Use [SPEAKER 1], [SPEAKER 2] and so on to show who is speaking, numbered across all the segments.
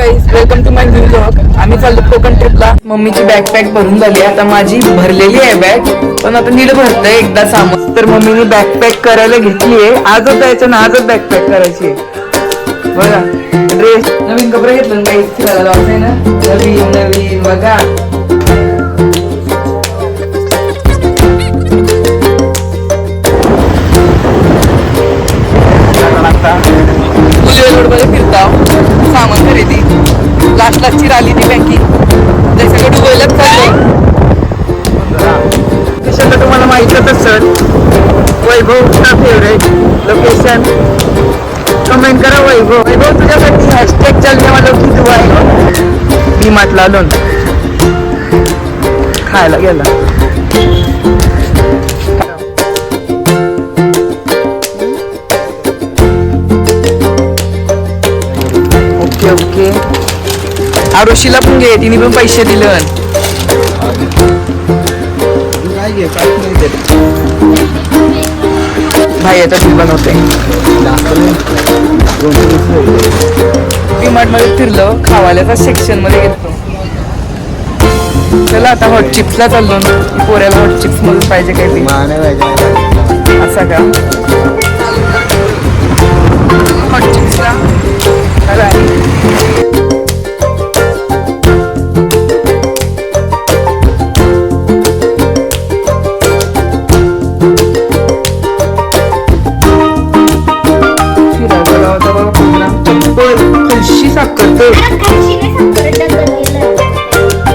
[SPEAKER 1] Guys, welcome to my new vlog. आम्ही चाललो कोकण ट्रिपला. मम्मीची बॅकपॅक भरून झाली. आता माझी भरलेली आहे बॅग, पण आता नीट भरतंय एकदा सामान. तर मम्मीने बॅकपॅक करायला घेतलीये. आजच जायचं ना, आजच बॅकपॅक करायची आहे. बघा ड्रेस नवीन, कपडे घेतलं काही फिरायला जायचंय ना, नवीन नवीन बघा. रोडमध्ये फिरता सामान खरेदी. लास्ट चिर आली ती बँकिंग, ते सगळं डुबईलाच चाललंय. लोकेशनला तुम्हाला माहितच असेल. वैभवचा फेवरेट लोकेशन. कमेंट करा वैभव. वैभव तुझ्यासाठी हॅशटॅग चलने वालों की दुआ है. मी म्हटलं आलो खायला गेला. ओके, आरुषीला पण घे, तिने पण पैसे दिले. भाई आता बिल बनवते. डीमार्ट मध्ये फिरलो, खावाल्याचा सेक्शन मध्ये घेतलो. चला आता हॉट चिप्सला चाललो. पोऱ्याला हॉट चिप्स मधून पाहिजे काही असा का हॉट चिप्सला.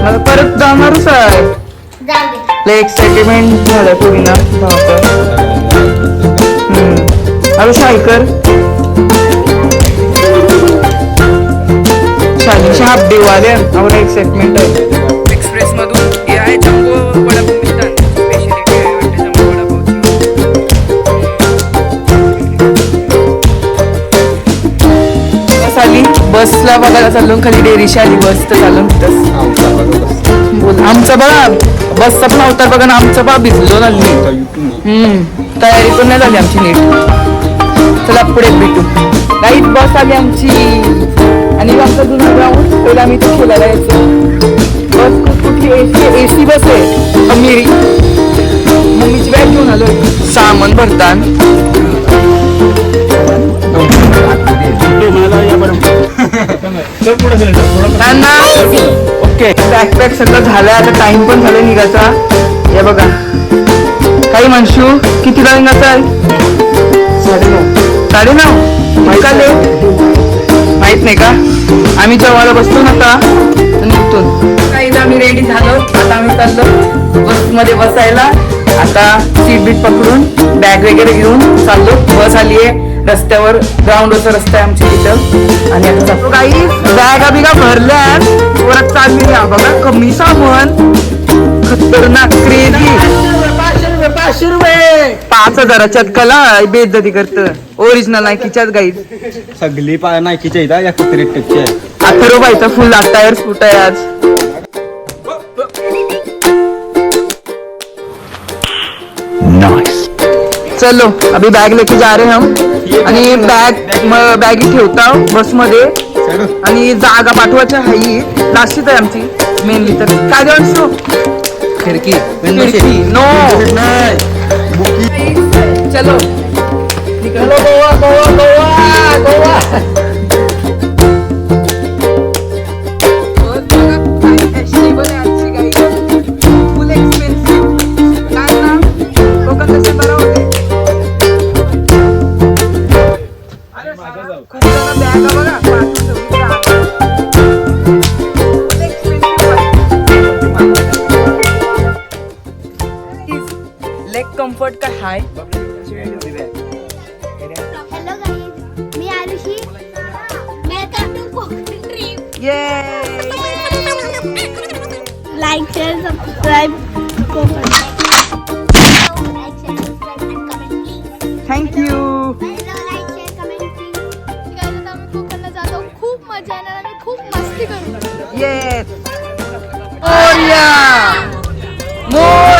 [SPEAKER 1] मला परत जाणारच आहे. एक्साइटमेंट झालं पूर्ण ना. अरे शाईकर शालीची हाफ डे वाले आम्हाला एक्साइटमेंट आहे. एक्सप्रेस मधून हे आहे जम्बो वडापाव मिळतात. स्पेशलिटी आहे वाटते जम्बो वडापावची. बस आली. बसला बघायला चाललो. खाली डेरीशी आली बस, तर चाललो तिथंच. बोल आमचा बघा बसचा पण अवतार बघा ना. आमचा बा भिजलो ना. तयारी पण नाही झाली आमची नीट. चला पुढे भेटू. लाईट बस आली आमची. आणि आमचा जुना ग्राउंड पहिला आम्ही तो खेळायला यायचो. बस कुठली एसी बस आहे अमिरी. मम्मीची बॅग घेऊन आलो. सामान भरतान ओके. बॅकपॅक सगळं झालंय. आता टाइम पण झालाय निघायचा. हे बघा काही म्हणशू कितीला निघायचा आहे? 9:30 माहित नाही का. आम्ही जेवायला बसतो ना आता निघतो. काही आम्ही रेडी झालो. आता आम्ही चाललो बसमध्ये बसायला. आता सीट बीट पकडून बॅग वगैरे घेऊन चाललो. बस आली आहे रस्त्यावर. ग्राउंडवरचा रस्ता आहे आमच्या तिथं. आणि आता जातो काही बॅगा बिगा भरल्या. परत चालली बघा. कमी सामान खतरनाक क्रेजी. 500 रुपये 5,000च्यात कला बेइज्जती करत. ओरिजिनल नायकीच्याच गाईड
[SPEAKER 2] सगळी नायकीच्या इथं 31
[SPEAKER 1] ₹8 फुल टायर स्कूट आहे आज. चलो अभी बैग लेके जा रहे हम. आणि बॅगी ठेवता बस मध्ये. आणि जागा पाठवायच्या हाई नाशिक आहे आमची मेनली. तर काय देऊ खिडकी नो. चलो निकलो गोवा गोवा गोवा गोवा. Full expensive. काय ना कोकण कसे बरं होते. खूप जण बॅगा बघा लेग कम्फर्ट का हाय.
[SPEAKER 3] हेलो गाइस, मी Arushi. Welcome to Konkan trip. Like share subscribe Konkan. Like share subscribe and comment please.
[SPEAKER 1] Thank you.
[SPEAKER 3] Like share comment please. Guys आम्ही कोकणला जातो. खूप मजा येणार आणि खूप मस्ती करू.
[SPEAKER 1] येस. मोरया मोरया.